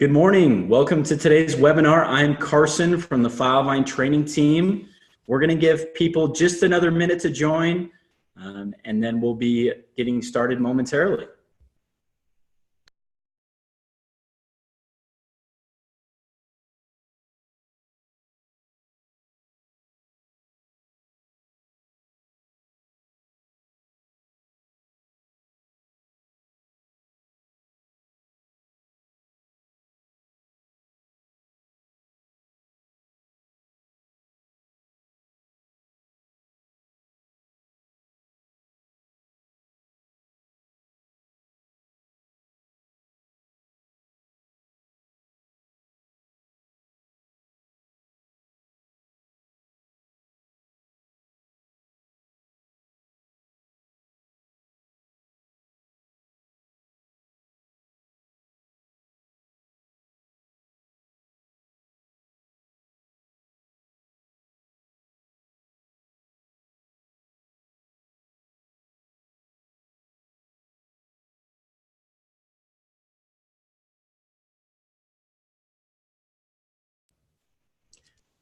Good morning. Welcome to today's webinar. I'm Carson from the Filevine training team. We're going to give people just another minute to join, and then we'll be getting started momentarily.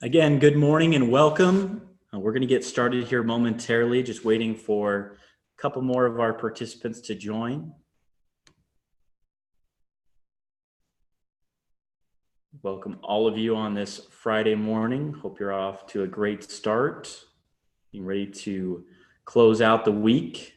Again, good morning and welcome. We're going to get started here momentarily, just waiting for a couple more of our participants to join. Welcome all of you on this Friday morning. Hope you're off to a great start, being ready to close out the week.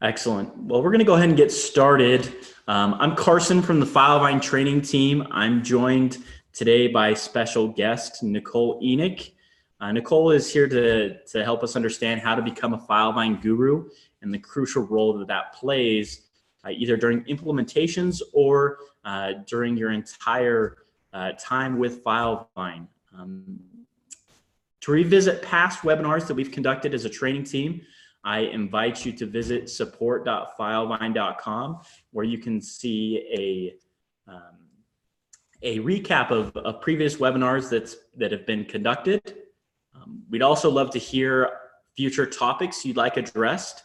Excellent. Well, we're going to go ahead and get started. I'm Carson from the Filevine training team. I'm joined today by special guest Nichole Enoch. Nichole is here to help us understand how to become a Filevine guru and the crucial role that plays either during implementations or during your entire time with Filevine. To revisit past webinars that we've conducted as a training team, I invite you to visit support.filevine.com, where you can see a recap of previous webinars that have been conducted. We'd also love to hear future topics you'd like addressed.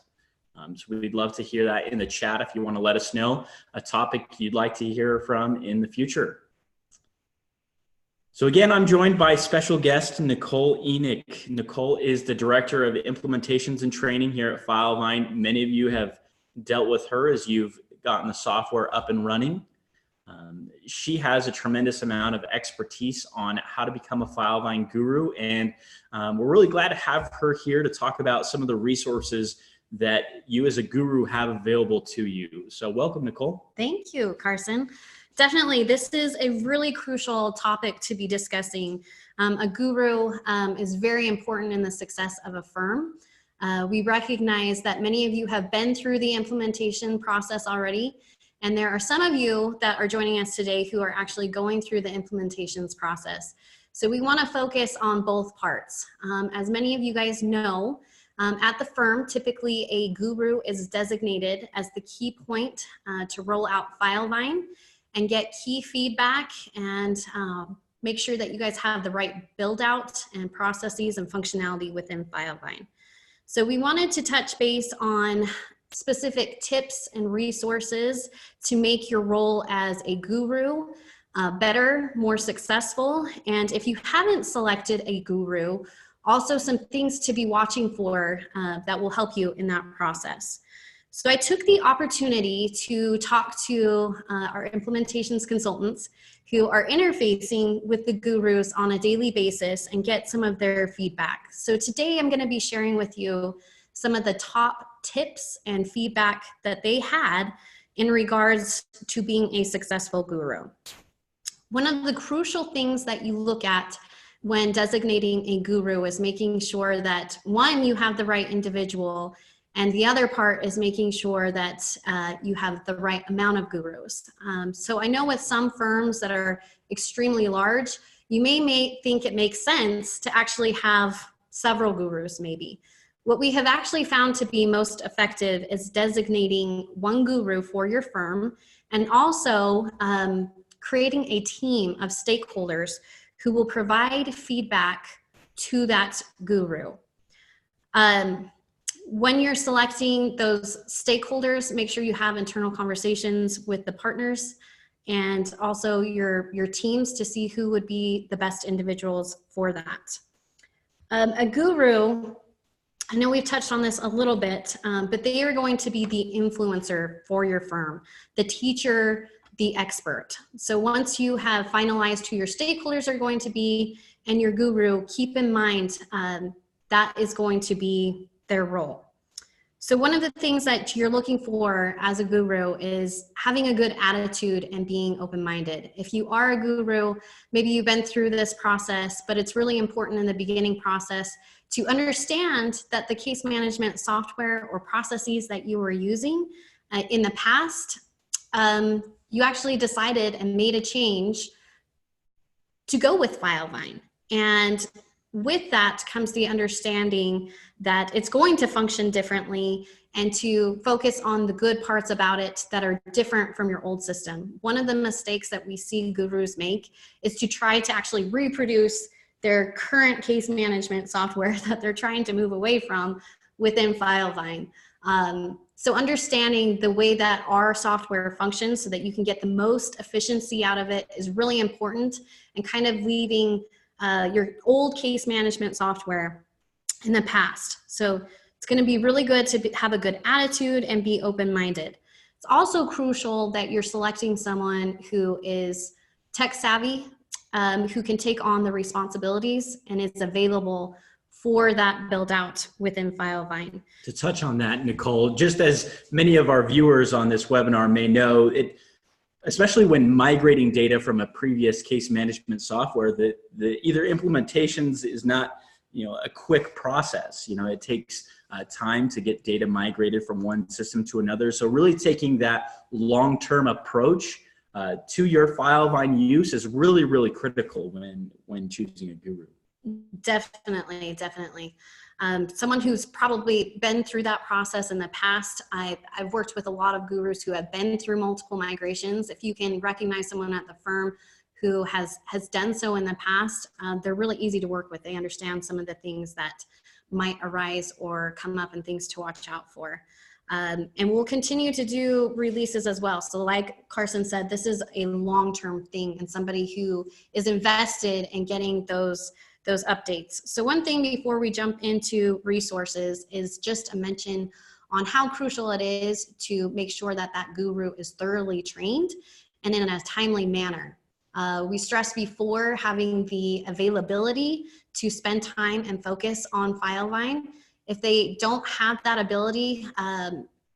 So we'd love to hear that in the chat if you want to let us know a topic you'd like to hear from in the future. So again, I'm joined by special guest Nichole Enoch. Nichole is the Director of Implementations and Training here at Filevine. Many of you have dealt with her as you've gotten the software up and running. She has a tremendous amount of expertise on how to become a Filevine guru, and we're really glad to have her here to talk about some of the resources that you as a guru have available to you. So welcome, Nichole. Thank you, Carson. Definitely, this is a really crucial topic to be discussing. A guru is very important in the success of a firm. We recognize that many of you have been through the implementation process already, and there are some of you that are joining us today who are actually going through the implementations process. So we want to focus on both parts. As many of you guys know, at the firm, typically a guru is designated as the key point to roll out Filevine and get key feedback and make sure that you guys have the right build out and processes and functionality within Filevine. So we wanted to touch base on specific tips and resources to make your role as a guru better, more successful. And if you haven't selected a guru, also some things to be watching for that will help you in that process. So I took the opportunity to talk to our implementations consultants who are interfacing with the gurus on a daily basis and get some of their feedback. So today I'm going to be sharing with you some of the top tips and feedback that they had in regards to being a successful guru. One of the crucial things that you look at when designating a guru is making sure that, one, you have the right individual, and the other part is making sure that you have the right amount of gurus. So I know with some firms that are extremely large, you may think it makes sense to actually have several gurus maybe. What we have actually found to be most effective is designating one guru for your firm, and also creating a team of stakeholders who will provide feedback to that guru. When you're selecting those stakeholders, make sure you have internal conversations with the partners and also your teams to see who would be the best individuals for that. A guru, I know we've touched on this a little bit, but they are going to be the influencer for your firm, the teacher, the expert. So once you have finalized who your stakeholders are going to be and your guru, keep in mind that is going to be their role. So one of the things that you're looking for as a guru is having a good attitude and being open-minded. If you are a guru, maybe you've been through this process, but it's really important in the beginning process to understand that the case management software or processes that you were using in the past, you actually decided and made a change to go with Filevine. And with that comes the understanding that it's going to function differently and to focus on the good parts about it that are different from your old system. One of the mistakes that we see gurus make is to try to actually reproduce their current case management software that they're trying to move away from within Filevine. So understanding the way that our software functions so that you can get the most efficiency out of it is really important, and kind of leaving your old case management software in the past. So it's going to be really good to have a good attitude and be open-minded. It's also crucial that you're selecting someone who is tech savvy, who can take on the responsibilities and is available for that build out within Filevine. To touch on that, Nichole, just as many of our viewers on this webinar may know, especially when migrating data from a previous case management software, the either implementations is not a quick process. It takes time to get data migrated from one system to another. So really taking that long-term approach to your Filevine use is really, really critical when choosing a guru. Definitely. Someone who's probably been through that process in the past. I've worked with a lot of gurus who have been through multiple migrations. If you can recognize someone at the firm who has done so in the past, they're really easy to work with. They understand some of the things that might arise or come up and things to watch out for. And we'll continue to do releases as well. So like Carson said, this is a long-term thing and somebody who is invested in getting those updates. So one thing before we jump into resources is just a mention on how crucial it is to make sure that that guru is thoroughly trained and in a timely manner. We stressed before having the availability to spend time and focus on Filevine. If they don't have that ability,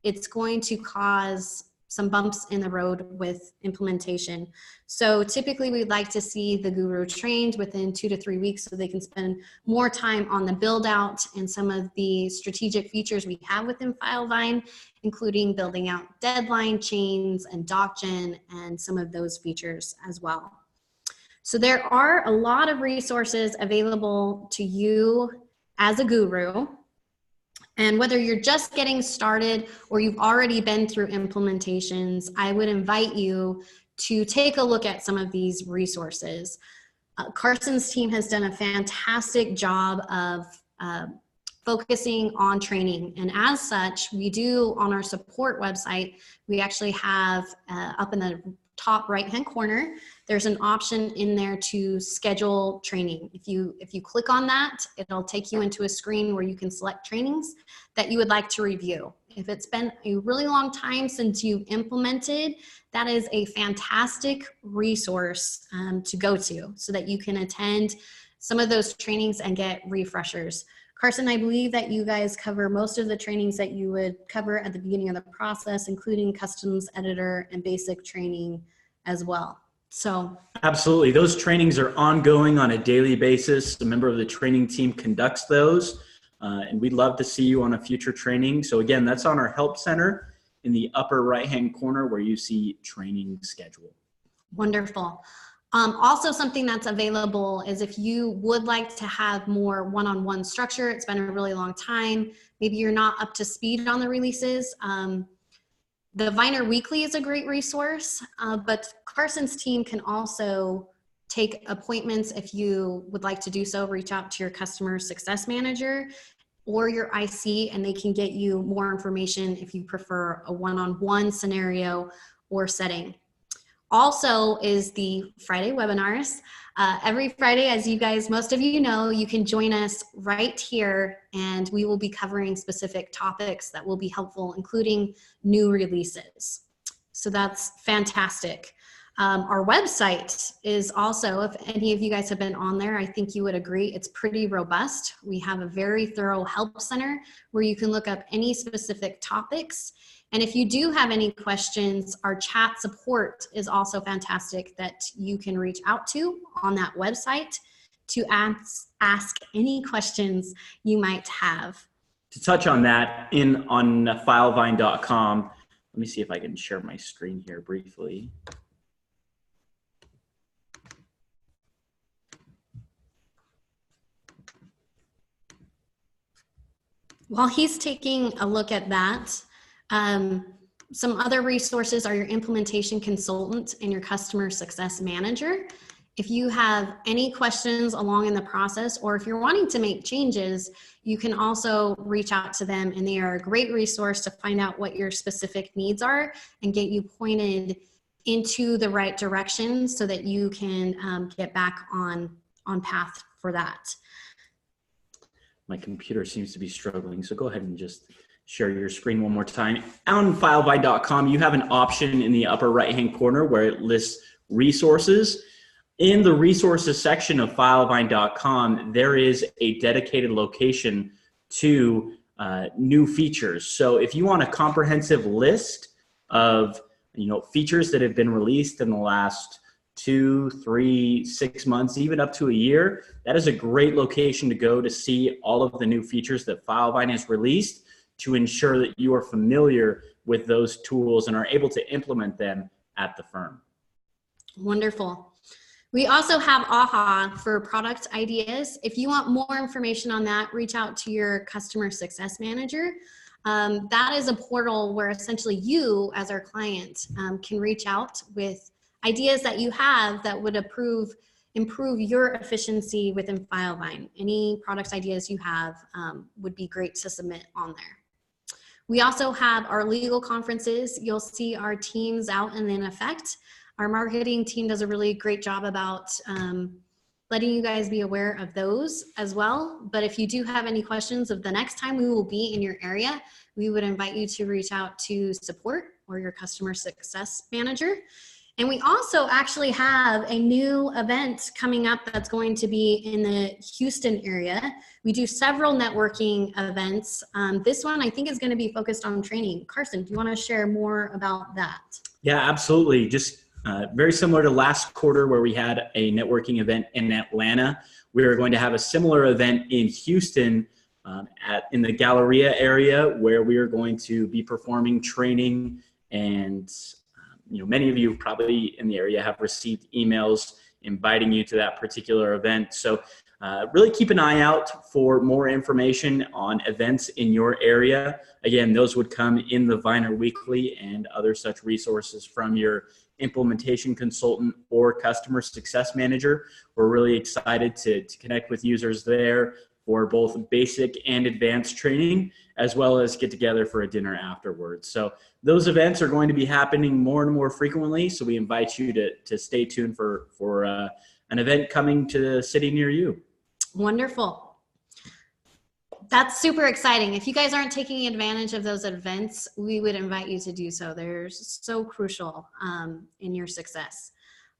it's going to cause some bumps in the road with implementation. So typically we'd like to see the guru trained within 2 to 3 weeks so they can spend more time on the build out and some of the strategic features we have within Filevine, including building out deadline chains and docgen and some of those features as well. So there are a lot of resources available to you as a guru. And whether you're just getting started or you've already been through implementations, I would invite you to take a look at some of these resources. Carson's team has done a fantastic job of focusing on training. And as such, we do on our support website, we actually have up in the top right-hand corner, there's an option in there to schedule training. If you click on that, it'll take you into a screen where you can select trainings that you would like to review. If it's been a really long time since you've implemented, that is a fantastic resource to go to so that you can attend some of those trainings and get refreshers. Carson, I believe that you guys cover most of the trainings that you would cover at the beginning of the process, including customs editor and basic training as well. So absolutely, those trainings are ongoing on a daily basis. A member of the training team conducts those, and we'd love to see you on a future training. So again, that's on our help center in the upper right-hand corner where you see training schedule. Wonderful. Also, something that's available is if you would like to have more one-on-one structure, it's been a really long time, maybe you're not up to speed on the releases. The Viner Weekly is a great resource, but Carson's team can also take appointments if you would like to do so. Reach out to your customer success manager or your IC, and they can get you more information if you prefer a one-on-one scenario or setting. Also is the Friday webinars. Every Friday, as you guys, most of you know, you can join us right here, and we will be covering specific topics that will be helpful, including new releases. So that's fantastic. Our website is also, if any of you guys have been on there, I think you would agree, it's pretty robust. We have a very thorough help center where you can look up any specific topics. And if you do have any questions, our chat support is also fantastic that you can reach out to on that website to ask any questions you might have. To touch on that, on filevine.com, let me see if I can share my screen here briefly. While he's taking a look at that, some other resources are your implementation consultant and your customer success manager. If you have any questions along in the process, or if you're wanting to make changes, you can also reach out to them, and they are a great resource to find out what your specific needs are and get you pointed into the right direction so that you can get back on path for that. My computer seems to be struggling, so go ahead and just share your screen one more time. On filevine.com, you have an option in the upper right-hand corner where it lists resources. In the resources section of filevine.com, there is a dedicated location to new features. So if you want a comprehensive list of features that have been released in the last 2, 3, 6 months, even up to a year, that is a great location to go to see all of the new features that Filevine has released, to ensure that you are familiar with those tools and are able to implement them at the firm. Wonderful. We also have AHA for product ideas. If you want more information on that, reach out to your customer success manager. That is a portal where essentially you, as our client, can reach out with ideas that you have that would improve your efficiency within Filevine. Any product ideas you have would be great to submit on there. We also have our legal conferences. You'll see our teams out and in effect. Our marketing team does a really great job about letting you guys be aware of those as well. But if you do have any questions of the next time we will be in your area, we would invite you to reach out to support or your customer success manager. And we also actually have a new event coming up that's going to be in the Houston area. We do several networking events. This one I think is going to be focused on training. Carson, do you want to share more about that? Yeah, absolutely. Just very similar to last quarter where we had a networking event in Atlanta. We are going to have a similar event in Houston in the Galleria area, where we are going to be performing training, and many of you probably in the area have received emails inviting you to that particular event. So really keep an eye out for more information on events in your area. Again, those would come in the Viner Weekly and other such resources from your implementation consultant or customer success manager. We're really excited to connect with users there for both basic and advanced training, as well as get together for a dinner afterwards. So those events are going to be happening more and more frequently. So we invite you to stay tuned for an event coming to the city near you. Wonderful. That's super exciting. If you guys aren't taking advantage of those events, we would invite you to do so. They're so crucial in your success.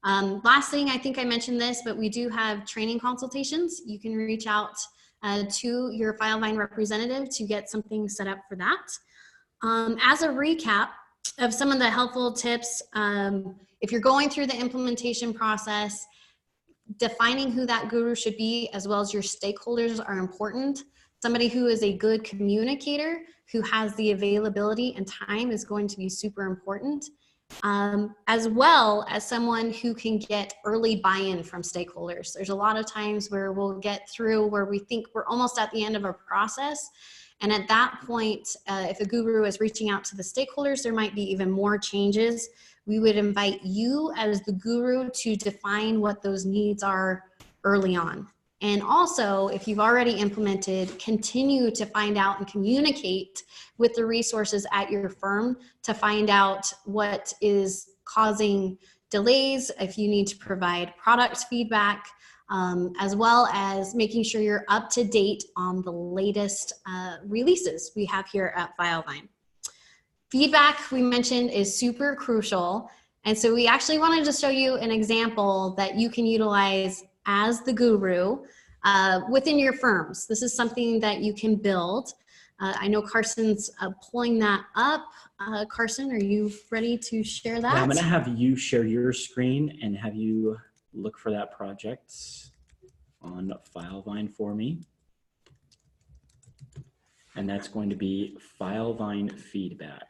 Last thing, I think I mentioned this, but we do have training consultations. You can reach out to your Filevine representative to get something set up for that. As a recap of some of the helpful tips, if you're going through the implementation process, defining who that guru should be as well as your stakeholders are important. Somebody who is a good communicator, who has the availability and time, is going to be super important. as well as someone who can get early buy-in from stakeholders. There's a lot of times where we'll get through where we think we're almost at the end of a process. And at that point, if a guru is reaching out to the stakeholders, there might be even more changes. We would invite you as the guru to define what those needs are early on. And also, if you've already implemented, continue to find out and communicate with the resources at your firm to find out what is causing delays, if you need to provide product feedback, as well as making sure you're up to date on the latest releases we have here at Filevine. Feedback, we mentioned, is super crucial. And so we actually wanted to show you an example that you can utilize as the guru within your firms. This is something that you can build. I know Carson's pulling that up. Carson, are you ready to share that? Yeah, I'm gonna have you share your screen and have you look for that project on Filevine for me. And that's going to be Filevine feedback.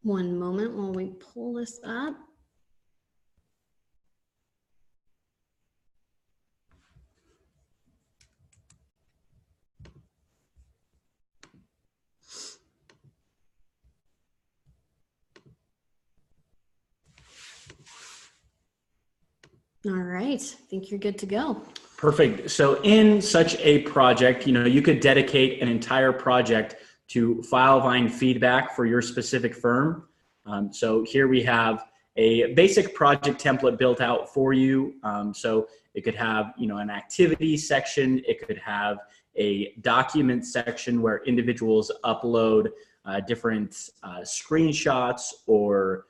One moment while we pull this up. All right, I think you're good to go. Perfect. So in such a project, you could dedicate an entire project to Filevine feedback for your specific firm. So here we have a basic project template built out for you. So it could have, an activity section. It could have a document section where individuals upload different screenshots or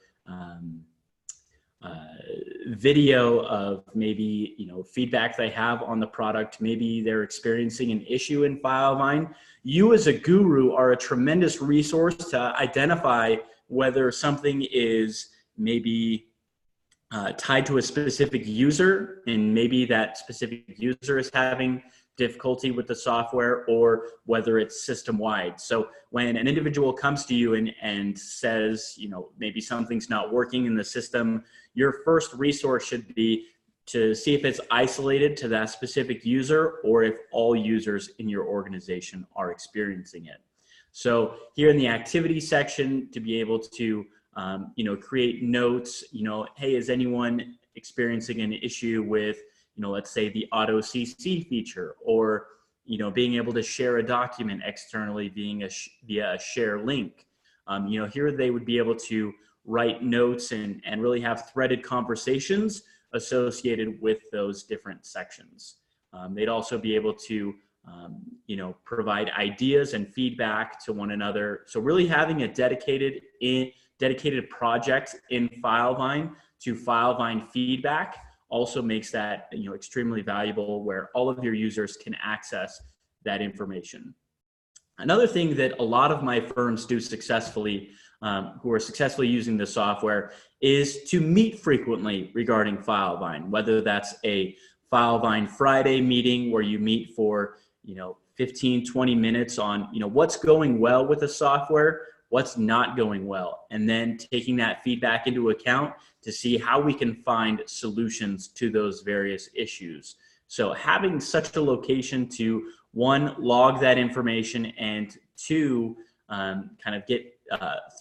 video of maybe, feedback they have on the product. Maybe they're experiencing an issue in Filevine. You as a guru are a tremendous resource to identify whether something is maybe tied to a specific user, and maybe that specific user is having difficulty with the software, or whether it's system-wide. So when an individual comes to you and says, maybe something's not working in the system, your first resource should be to see if it's isolated to that specific user or if all users in your organization are experiencing it. So here in the activity section, to be able to create notes, hey, is anyone experiencing an issue with, let's say the auto CC feature, or, being able to share a document externally via a share link. Here they would be able to write notes and really have threaded conversations associated with those different sections. They'd also be able to, provide ideas and feedback to one another. So really having a dedicated project in Filevine to Filevine feedback also makes that extremely valuable, where all of your users can access that information. Another thing that a lot of my firms do successfully, who are successfully using the software, is to meet frequently regarding Filevine, whether that's a Filevine Friday meeting where you meet for 15-20 minutes on what's going well with the software, what's not going well, and then taking that feedback into account to see how we can find solutions to those various issues. So having such a location to, one, log that information, and two, kind of get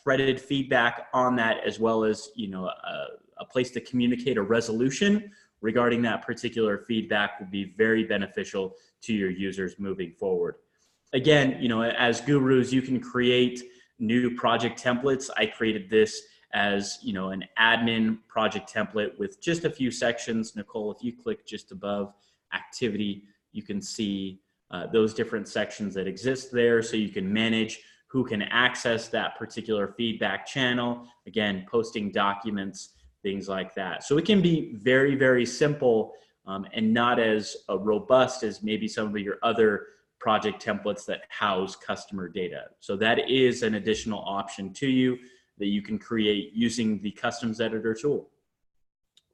threaded feedback on that, as well as a place to communicate a resolution regarding that particular feedback, will be very beneficial to your users moving forward. Again, as gurus, you can create new project templates. I created this as an admin project template with just a few sections. Nichole, if you click just above activity, you can see those different sections that exist there, so you can manage who can access that particular feedback channel. Again, posting documents, things like that. So it can be very, very simple and not as robust as maybe some of your other project templates that house customer data. So that is an additional option to you that you can create using the customs editor tool.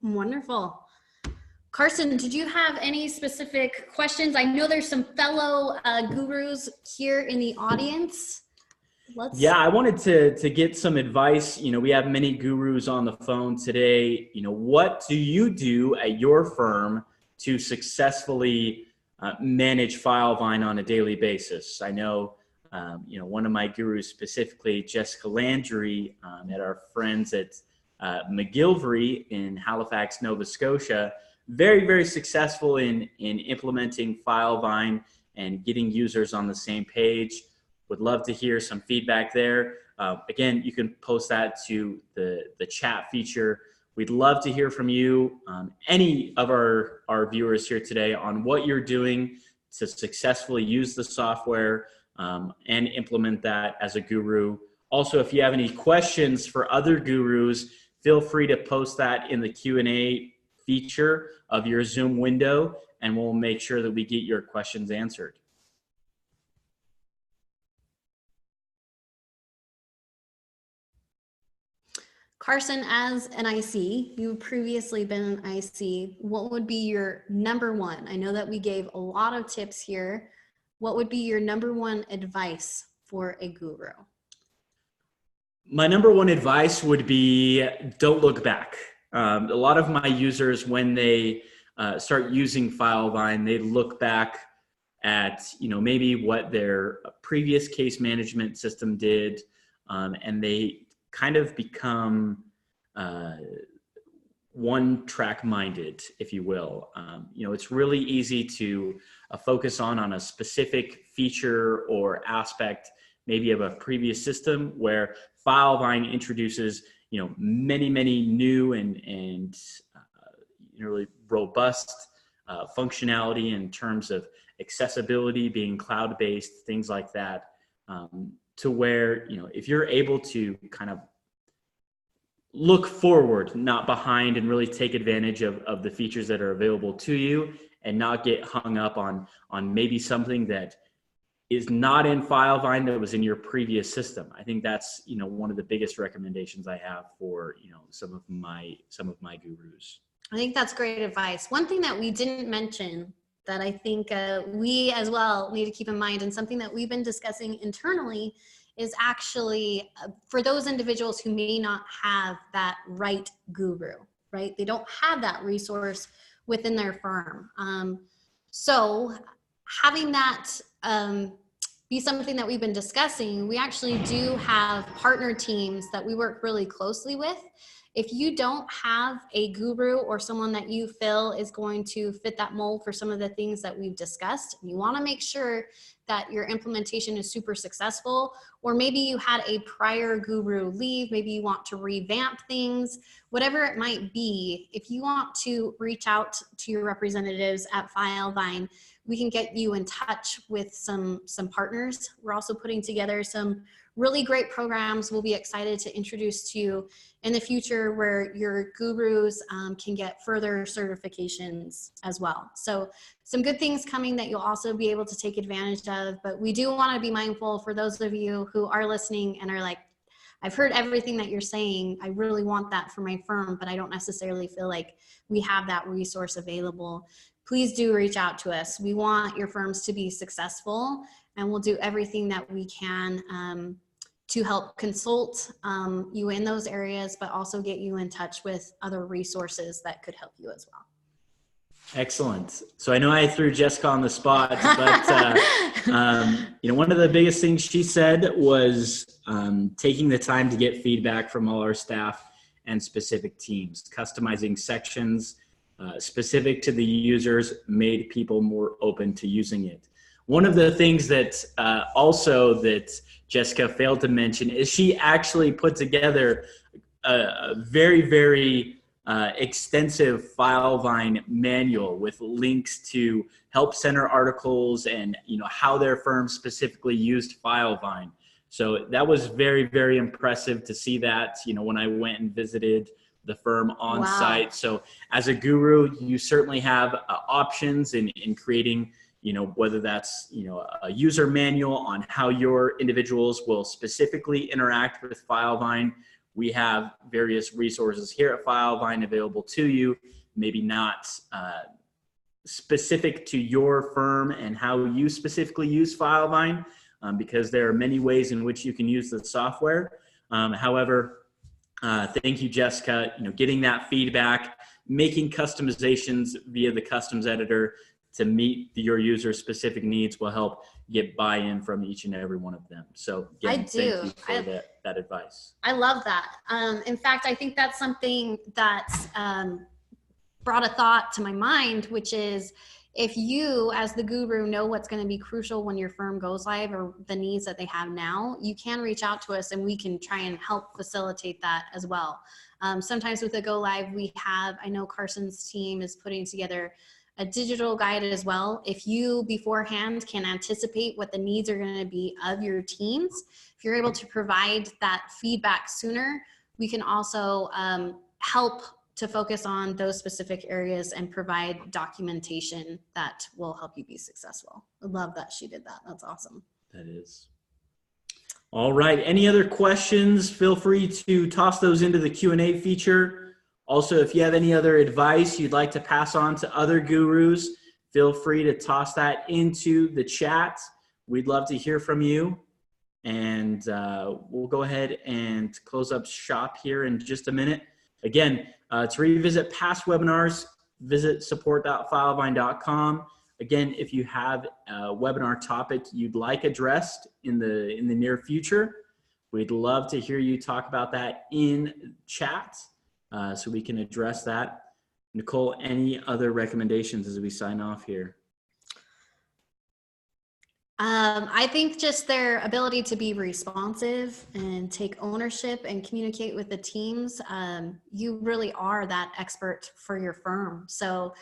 Wonderful. Carson, did you have any specific questions? I know there's some fellow gurus here in the audience. Yeah, I wanted to get some advice. You know, we have many gurus on the phone today. You know, what do you do at your firm to successfully manage Filevine on a daily basis? I know, you know, one of my gurus specifically, Jessica Landry, at our friends at McGillivray in Halifax, Nova Scotia, very, very successful in implementing Filevine and getting users on the same page. Would love to hear some feedback there. Again, you can post that to the chat feature. We'd love to hear from you, any of our viewers here today, on what you're doing to successfully use the software and implement that as a guru. Also, if you have any questions for other gurus, feel free to post that in the Q&A feature of your Zoom window, and we'll make sure that we get your questions answered. Carson, as an IC, you've previously been an IC. What would be your number one? I know that we gave a lot of tips here. What would be your number one advice for a guru? My number one advice would be don't look back. A lot of my users, when they start using Filevine, they look back at, you know, maybe what their previous case management system did, and they kind of become one-track minded, if you will. You know, it's really easy to focus on a specific feature or aspect, maybe of a previous system, where Filevine introduces, you know, many new and really robust functionality in terms of accessibility, being cloud-based, things like that. To where, you know, if you're able to kind of look forward, not behind, and really take advantage of the features that are available to you, and not get hung up on maybe something that is not in Filevine that was in your previous system. I think that's, you know, one of the biggest recommendations I have for, you know, some of my gurus. I think that's great advice. One thing that we didn't mention that I think we as well need to keep in mind, and something that we've been discussing internally, is actually for those individuals who may not have that right guru, right? They don't have that resource within their firm. So having that be something that we've been discussing, we actually do have partner teams that we work really closely with. If you don't have a guru or someone that you feel is going to fit that mold for some of the things that we've discussed, you want to make sure that your implementation is super successful, or maybe you had a prior guru leave, maybe you want to revamp things, whatever it might be. If you want to reach out to your representatives at Filevine, we can get you in touch with some partners. We're also putting together some really great programs we'll be excited to introduce to you in the future, where your gurus can get further certifications as well. So some good things coming that you'll also be able to take advantage of. But we do want to be mindful for those of you who are listening and are like, I've heard everything that you're saying. I really want that for my firm, but I don't necessarily feel like we have that resource available. Please do reach out to us. We want your firms to be successful, and we'll do everything that we can to help consult you in those areas, but also get you in touch with other resources that could help you as well. Excellent. So I know I threw Jessica on the spot, but you know, one of the biggest things she said was taking the time to get feedback from all our staff and specific teams. Customizing sections specific to the users made people more open to using it. One of the things that also that Jessica failed to mention is she actually put together a very extensive Filevine manual with links to help center articles and, you know, how their firm specifically used Filevine. So that was very impressive to see that, you know, when I went and visited the firm on Wow. site. So as a guru, you certainly have options in creating, whether that's, a user manual on how your individuals will specifically interact with Filevine. We have various resources here at Filevine available to you, maybe not specific to your firm and how you specifically use Filevine, because there are many ways in which you can use the software. However, thank you, Jessica. Getting that feedback, making customizations via the customs editor to meet your user specific needs will help get buy-in from each and every one of them. So again, thank you for that advice. I love that. In fact, I think that's something that's brought a thought to my mind, which is, if you as the guru know what's going to be crucial when your firm goes live or the needs that they have now, you can reach out to us and we can try and help facilitate that as well. Sometimes with the go live, I know Carson's team is putting together a digital guide as well. If you beforehand can anticipate what the needs are going to be of your teams, if you're able to provide that feedback sooner, we can also help to focus on those specific areas and provide documentation that will help you be successful. I love that she did that. That's awesome. That is. All right. Any other questions? Feel free to toss those into the Q&A feature. Also, if you have any other advice you'd like to pass on to other gurus, feel free to toss that into the chat. We'd love to hear from you. And we'll go ahead and close up shop here in just a minute. Again, to revisit past webinars, visit support.filevine.com. Again, if you have a webinar topic you'd like addressed in the near future, we'd love to hear you talk about that in chat. So we can address that. Nichole, any other recommendations as we sign off here? I think just their ability to be responsive and take ownership and communicate with the teams. You really are that expert for your firm. So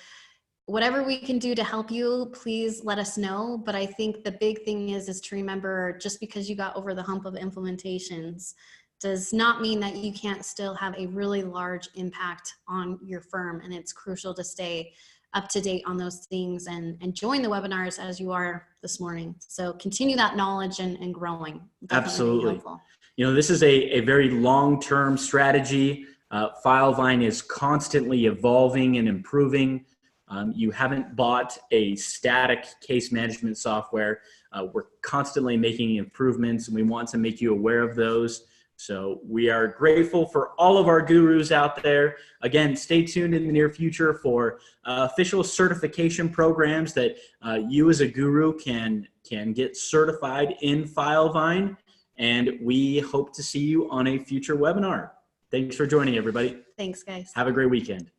whatever we can do to help you, please let us know. But I think the big thing is to remember, just because you got over the hump of implementations does not mean that you can't still have a really large impact on your firm. And it's crucial to stay up to date on those things and join the webinars as you are this morning. So continue that knowledge and growing. Absolutely. This is a very long-term strategy. Filevine is constantly evolving and improving. You haven't bought a static case management software. We're constantly making improvements and we want to make you aware of those. So we are grateful for all of our gurus out there. Again, stay tuned in the near future for official certification programs that you as a guru can get certified in Filevine. And we hope to see you on a future webinar. Thanks for joining, everybody. Thanks, guys. Have a great weekend.